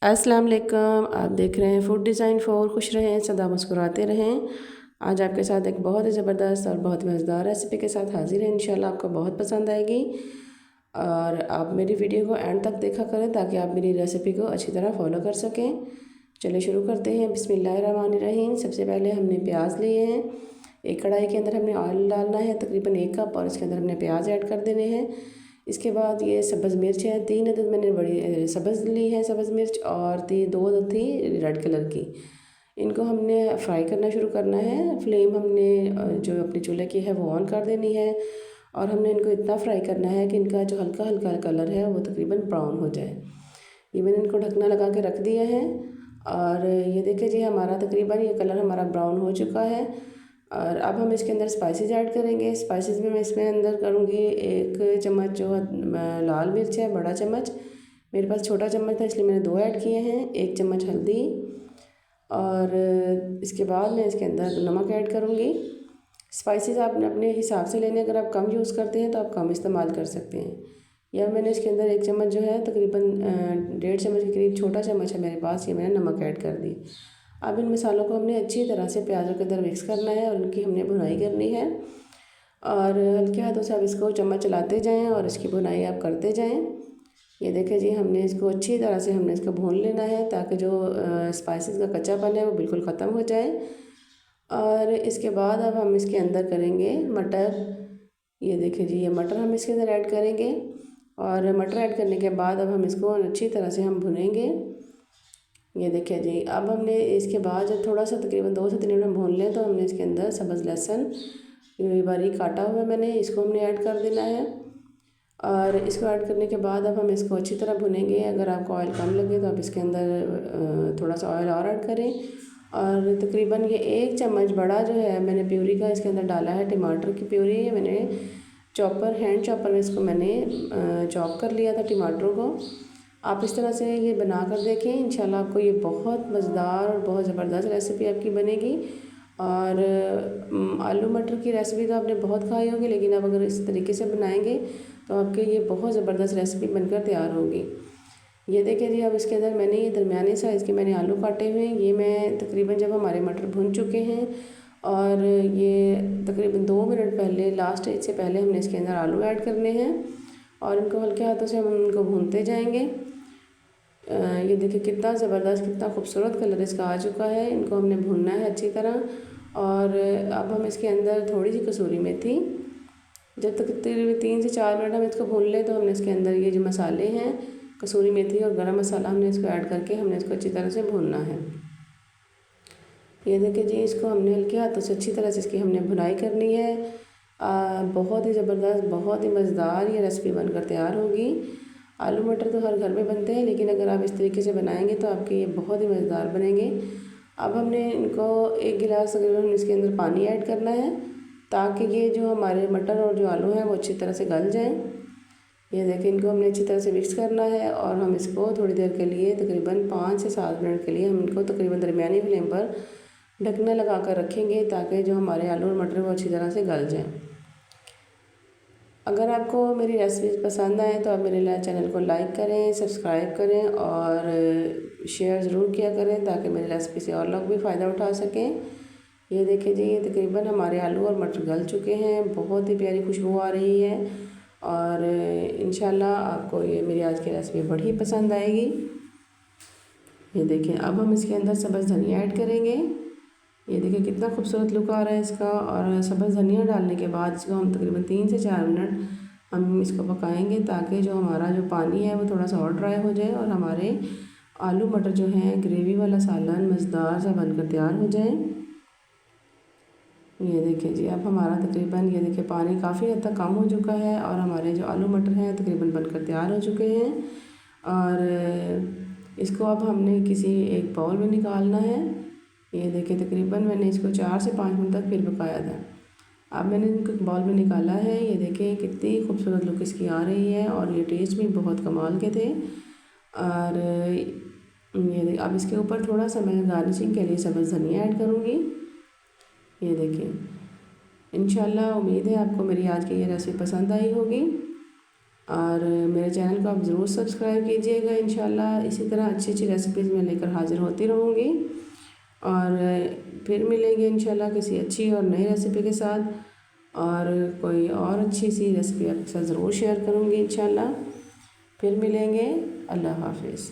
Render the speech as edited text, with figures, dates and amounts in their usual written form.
अस्सलाम वालेकुम। आप देख रहे हैं फूड डिज़ाइन फॉर खुश रहें सदा मुस्कुराते रहें। आज आपके साथ एक बहुत ही ज़बरदस्त और बहुत मज़ेदार रेसिपी के साथ हाज़िर है। इंशाल्लाह आपको बहुत पसंद आएगी और आप मेरी वीडियो को एंड तक देखा करें ताकि आप मेरी रेसिपी को अच्छी तरह फॉलो कर सकें। चलिए शुरू करते हैं। बिस्मिल्लाहिर्रहमानिर्रहीम। सबसे पहले हमने प्याज लिए हैं। एक कढ़ाई के अंदर हमने ऑयल डालना है तकरीबन 1 कप और इसके अंदर हमने प्याज ऐड कर देने हैं। इसके बाद ये सब्ज़ मिर्च है 3 अदद मैंने बड़ी सब्ज़ ली है सब्ज़ मिर्च और 2 अदद थी रेड कलर की। इनको हमने फ्राई करना शुरू करना है। फ्लेम हमने जो अपने चूल्हे की है वो ऑन कर देनी है और हमने इनको इतना फ्राई करना है कि इनका जो हल्का हल्का कलर है वो तकरीबन ब्राउन हो जाए। ये मैंने इनको ढकना लगा के रख दिया है और ये देखिए जी हमारा तकरीबन ये कलर हमारा ब्राउन हो चुका है। और अब हम इसके अंदर स्पाइसेस ऐड करेंगे। स्पाइसेस में मैं इसमें अंदर करूँगी 1 चम्मच जो लाल मिर्च है बड़ा चम्मच, मेरे पास छोटा चम्मच था इसलिए मैंने 2 ऐड किए हैं। 1 चम्मच हल्दी और इसके बाद मैं इसके अंदर नमक ऐड करूँगी। स्पाइसेस आप अपने हिसाब से लेने, अगर आप कम यूज़ करते हैं तो आप कम इस्तेमाल कर सकते हैं। या मैंने इसके अंदर 1 चम्मच जो है तकरीबन 1.5 चम्मच के करीब छोटा चम्मच है मेरे पास, ये मैंने नमक ऐड कर दी। अब इन मसालों को हमने अच्छी तरह से प्याज़ों के अंदर मिक्स करना है और उनकी हमने भुनाई करनी है और हल्के हाथों से आप इसको चम्मच चलाते जाएं और इसकी भुनाई आप करते जाएं। ये देखें जी हमने इसको अच्छी तरह से हमने इसको भून लेना है ताकि जो स्पाइसेस का कच्चापन है वो बिल्कुल ख़त्म हो जाए। और इसके बाद अब हम इसके अंदर करेंगे मटर। ये देखें जी ये मटर हम इसके अंदर ऐड करेंगे और मटर ऐड करने के बाद अब हम इसको अच्छी तरह से हम भुनेंगे। ये देखिए जी अब हमने इसके बाद जब थोड़ा सा तकरीबन 2 से 3 मिनट हम भून लें तो हमने इसके अंदर सब्ज़ लहसुन बारीक काटा हुआ मैंने इसको हमने ऐड कर देना है और इसको ऐड करने के बाद अब हम इसको अच्छी तरह भुनेंगे। अगर आपको ऑयल कम लगे तो आप इसके अंदर थोड़ा सा ऑयल और ऐड करें और तकरीबन ये 1 चम्मच बड़ा जो है मैंने प्यूरी का इसके अंदर डाला है। टमाटर की प्यूरी है, मैंने हैंड चॉपर में इसको मैंने चॉप कर लिया था टमाटरों को। आप इस तरह से ये बना कर देखें, इंशाल्लाह आपको ये बहुत मज़ेदार और बहुत ज़बरदस्त रेसिपी आपकी बनेगी। और आलू मटर की रेसिपी तो आपने बहुत खाई होगी, लेकिन आप अगर इस तरीके से बनाएंगे तो आपके ये बहुत ज़बरदस्त रेसिपी बनकर तैयार होगी। ये देखिए जी अब इसके अंदर मैंने ये दरमियाने साइज़ के मैंने आलू काटे हुए हैं। ये मैं तकरीबन जब हमारे मटर भुन चुके हैं और ये तकरीबन 2 मिनट पहले लास्ट स्टेज से पहले हमने इसके अंदर आलू ऐड करने हैं और इनको हल्के हाथों से हम इनको भूनते जाएंगे। ये देखिए कितना ज़बरदस्त कितना खूबसूरत कलर इसका आ चुका है। इनको हमने भूनना है अच्छी तरह और अब हम इसके अंदर थोड़ी सी कसूरी मेथी, जब तक 3 से 4 मिनट हम इसको भून लें तो हमने इसके अंदर ये जो मसाले हैं कसूरी मेथी और गरम मसाला हमने इसको ऐड करके हमने इसको अच्छी तरह से भूनना है। ये देखिए जी इसको हमने हल्के हाथों से अच्छी तरह से इसकी हमने भुनाई करनी है। बहुत ही ज़बरदस्त बहुत ही मज़ेदार ये रेसिपी बनकर तैयार होगी। आलू मटर तो हर घर में बनते हैं, लेकिन अगर आप इस तरीके से बनाएंगे तो आपके ये बहुत ही मज़ेदार बनेंगे। अब हमने इनको 1 गिलास तकरीबन इसके अंदर पानी ऐड करना है ताकि ये जो हमारे मटर और जो आलू हैं वो अच्छी तरह से गल जाएं। ये देखिए इनको हमने अच्छी तरह से मिक्स करना है और हम इसको थोड़ी देर के लिए तकरीबन 5 से 7 मिनट के लिए हम इनको तकरीबन दरमियानी फ्लेम पर ढकना लगा कर रखेंगे ताकि जो हमारे आलू और मटर वो अच्छी तरह से गल जाएं। अगर आपको मेरी रेसिपी पसंद आए तो आप मेरे चैनल को लाइक करें, सब्सक्राइब करें और शेयर ज़रूर किया करें ताकि मेरी रेसिपी से और लोग भी फ़ायदा उठा सकें। ये देखिए जी ये तकरीबन हमारे आलू और मटर गल चुके हैं, बहुत ही प्यारी खुशबू आ रही है और इंशाल्लाह आपको ये मेरी आज की रेसिपी बड़ी पसंद आएगी। ये देखिए अब हम इसके अंदर सब्ज़ धनिया ऐड करेंगे। ये देखिए कितना खूबसूरत लुक आ रहा है इसका और सब्ज़ धनिया डालने के बाद इसको हम तकरीबन 3 से 4 मिनट हम इसको पकाएंगे ताकि जो हमारा जो पानी है वो थोड़ा सा और ड्राई हो जाए और हमारे आलू मटर जो हैं ग्रेवी वाला सालन मज़ेदार सा बनकर तैयार हो जाए। ये देखिए जी अब हमारा तकरीबन ये देखिए पानी काफ़ी हद तक कम हो चुका है और हमारे जो आलू मटर हैं तकरीबन बनकर तैयार हो चुके हैं और इसको अब हमने किसी एक बाउल में निकालना है। ये देखिए तकरीबन मैंने इसको 4 से 5 मिनट तक फिर पकाया था। अब मैंने इनको बाउल में निकाला है। ये देखिए कितनी खूबसूरत लुक इसकी आ रही है और ये टेस्ट भी बहुत कमाल के थे। और ये अब इसके ऊपर थोड़ा सा मैं गार्निशिंग के लिए सब्ज़ धनिया ऐड करूँगी। ये देखिए इंशाल्लाह उम्मीद है आपको मेरी आज की ये रेसिपी पसंद आई होगी। और मेरे चैनल को आप ज़रूर सब्सक्राइब कीजिएगा। इंशाल्लाह इसी तरह अच्छी अच्छी रेसिपीज़ मैं लेकर हाज़िर होती रहूँगी और फिर मिलेंगे इंशाल्लाह किसी अच्छी और नई रेसिपी के साथ, और कोई और अच्छी सी रेसिपी आपके साथ ज़रूर शेयर करूँगी इंशाल्लाह। फिर मिलेंगे। अल्लाह हाफ़िज़।